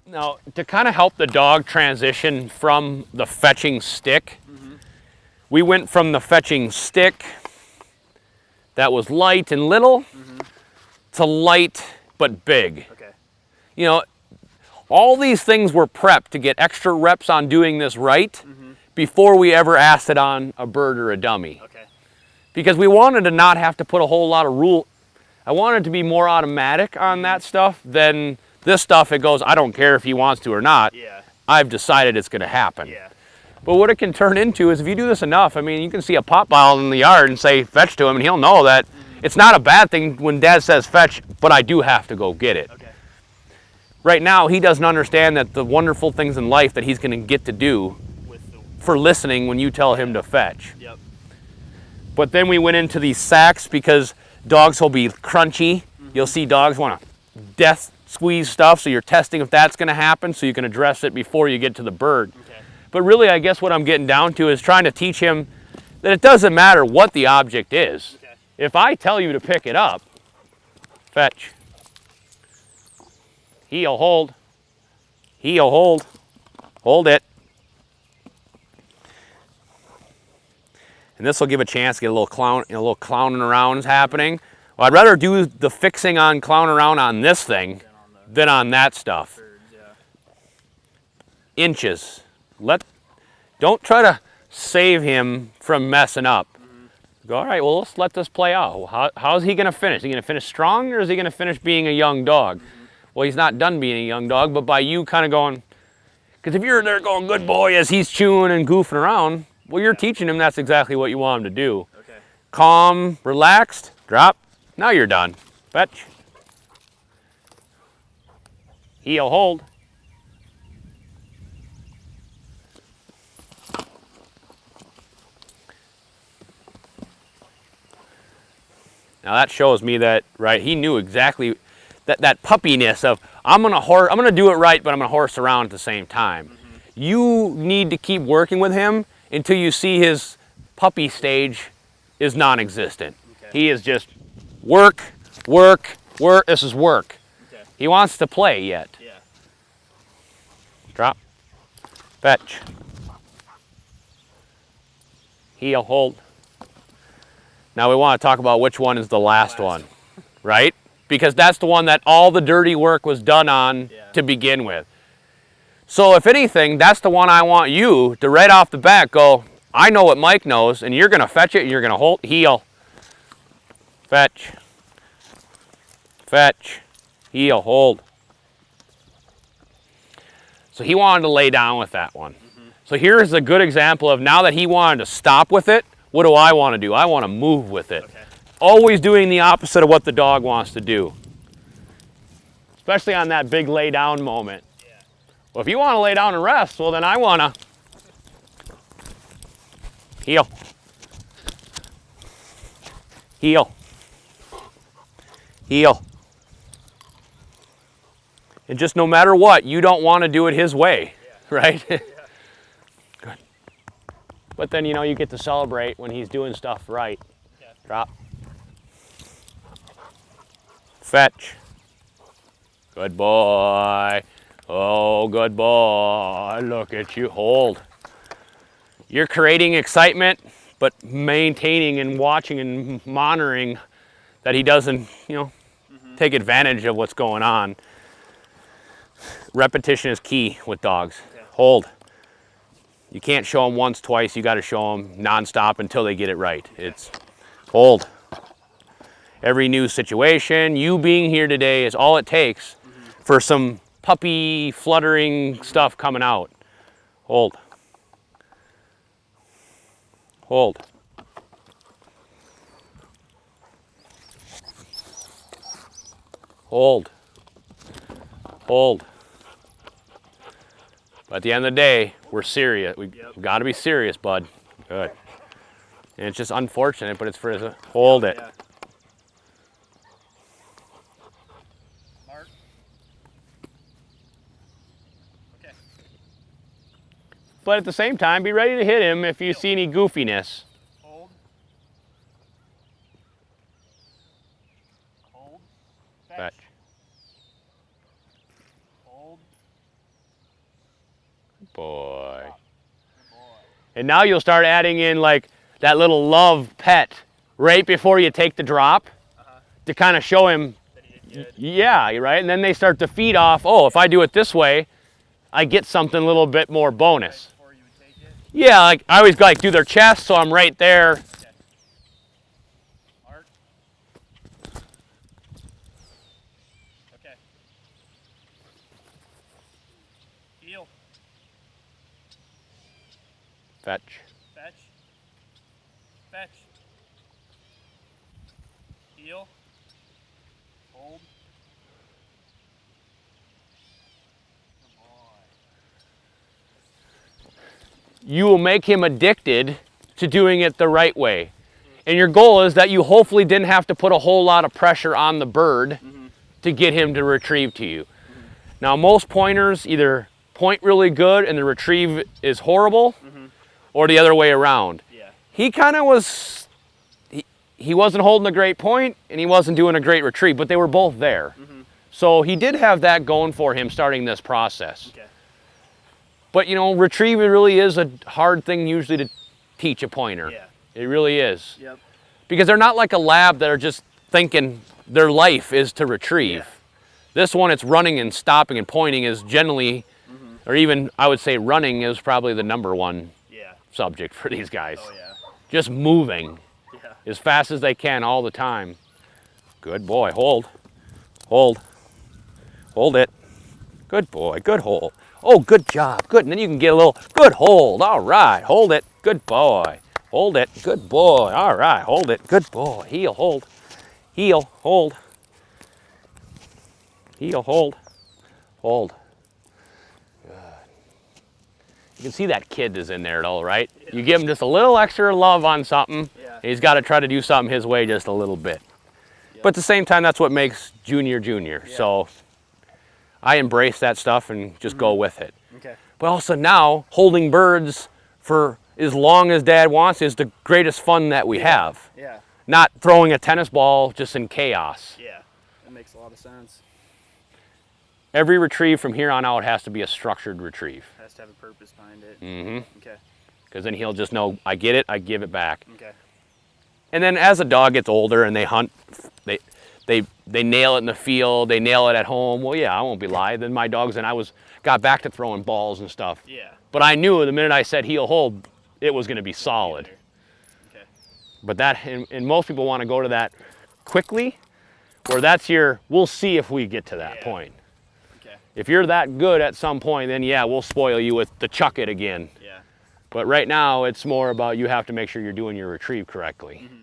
Now, to kind of help the dog transition from the fetching stick, we went from the fetching stick that was light and little to light but big. Okay. You know, all these things were prepped to get extra reps on doing this right before we ever asked it on a bird or a dummy. Okay. Because we wanted to not have to put a whole lot of rule. I wanted it to be more automatic on that stuff than this stuff. It goes, I don't care if he wants to or not. Yeah. I've decided it's going to happen. Yeah. But what it can turn into is if you do this enough, I mean, you can see a pot ball in the yard and say fetch to him, and he'll know that it's not a bad thing when Dad says fetch, but I do have to go get it. Okay. Right now, he doesn't understand that the wonderful things in life that he's going to get to do for listening when you tell him to fetch. Yep. But then we went into these sacks because dogs will be crunchy. You'll see dogs want to death squeeze stuff, so you're testing if that's going to happen so you can address it before you get to the bird. Okay. But really, I guess what I'm getting down to is trying to teach him that it doesn't matter what the object is. Okay. If I tell you to pick it up, fetch. Heel, hold. Heel, hold. Hold it. And this will give a chance to get a little clowning around happening. Well, I'd rather do the fixing on clown around on this thing than on that stuff. Birds, yeah. Inches. Don't try to save him from messing up. Go, all right, well, let's let this play out. How's he going to finish? Is he going to finish strong, or is he going to finish being a young dog? Well, he's not done being a young dog, but by you kind of going, because if you're there going, good boy, as he's chewing and goofing around, well, you're teaching him that's exactly what you want him to do. Okay. Calm, relaxed, drop. Now you're done. Fetch. Heel, hold. Now that shows me that, right, he knew exactly that puppiness of, I'm gonna do it right, but I'm gonna horse around at the same time. You need to keep working with him until you see his puppy stage is non-existent. Okay. He is just work, work, work. This is work. Okay. He wants to play yet. Yeah. Drop. Fetch. Heel, hold. Now we want to talk about which one is the last one, right? Because that's the one that all the dirty work was done on to begin with. So if anything, that's the one I want you to right off the bat go, I know what Mike knows, and you're going to fetch it, and you're going to hold, heel, fetch, fetch, heel, hold. So he wanted to lay down with that one. So here's a good example of now that he wanted to stop with it, what do I want to do? I want to move with it. Okay. Always doing the opposite of what the dog wants to do. Especially on that big lay down moment. Yeah. Well, if you want to lay down and rest, well then I want to heel. Heel. Heel. And just no matter what, you don't want to do it his way, right? Good. But then, you know, you get to celebrate when he's doing stuff right. Okay. Drop. Fetch. Good boy. Oh, good boy. Look at you. Hold. You're creating excitement, but maintaining and watching and monitoring that he doesn't, you know, take advantage of what's going on. Repetition is key with dogs. Yeah. Hold. You can't show them once, twice. You got to show them nonstop until they get it right. It's hold. Every new situation, you being here today is all it takes for some puppy fluttering stuff coming out. Hold. Hold. Hold. Hold. But at the end of the day, we're serious. We've got to be serious, bud. Good. And it's just unfortunate, but it's for his, hold it. Yeah. Mark. Okay. But at the same time, be ready to hit him if you see any goofiness. Hold. Hold. Fetch. Hold. boy. Good boy. And now you'll start adding in like that little love pet right before you take the drop to kind of show him, That he did good. yeah, right? And then they start to feed off, oh, if I do it this way, I get something a little bit more bonus. Before you would take it. Yeah, like I always like do their chest, so I'm right there. Okay. Mark. Okay. Heel. Fetch. Fetch. Fetch. Heel. Hold. Good boy. You will make him addicted to doing it the right way. And your goal is that you hopefully didn't have to put a whole lot of pressure on the bird to get him to retrieve to you. Now, most pointers either point really good and the retrieve is horrible, or the other way around. Yeah. He kind of was, he wasn't holding a great point and he wasn't doing a great retrieve, but they were both there. So he did have that going for him starting this process. Okay. But you know, retrieve really is a hard thing usually to teach a pointer. Yeah. It really is. Yep. Because they're not like a lab that are just thinking their life is to retrieve. Yeah. This one, it's running and stopping and pointing is generally, or even I would say running is probably the #1 Yeah. subject for these guys. Oh yeah. Just moving Yeah. as fast as they can all the time. Good boy, hold, hold, hold it. Good boy, good hold. Oh, good job, good. And then you can get a little, good hold, all right, hold it, good boy. Hold it, good boy, all right, hold it, good boy. Heel, hold, heel, hold. Heel, hold, hold. Good. You can see that kid is in there though, right? You give him just a little extra love on something, Yeah. and he's got to try to do something his way just a little bit. But at the same time, that's what makes junior. Yeah. So I embrace that stuff and just go with it. Okay. But also now, holding birds for as long as Dad wants is the greatest fun that we have. Yeah. Not throwing a tennis ball just in chaos. Yeah. That makes a lot of sense. Every retrieve from here on out has to be a structured retrieve. Has to have a purpose behind it. Mm-hmm. Okay. Because then he'll just know, I get it, I give it back. Okay. And then as a dog gets older and they hunt, they nail it in the field, they nail it at home. Well, yeah, I won't be lying. Then my dogs and I got back to throwing balls and stuff. Yeah. But I knew the minute I said heel hold, it was going to be solid. Okay. But that, and most people want to go to that quickly, where that's your, we'll see if we get to that Yeah. point. Okay. If you're that good at some point, then yeah, we'll spoil you with the chuck it again. Yeah. But right now, it's more about you have to make sure you're doing your retrieve correctly. Mm-hmm.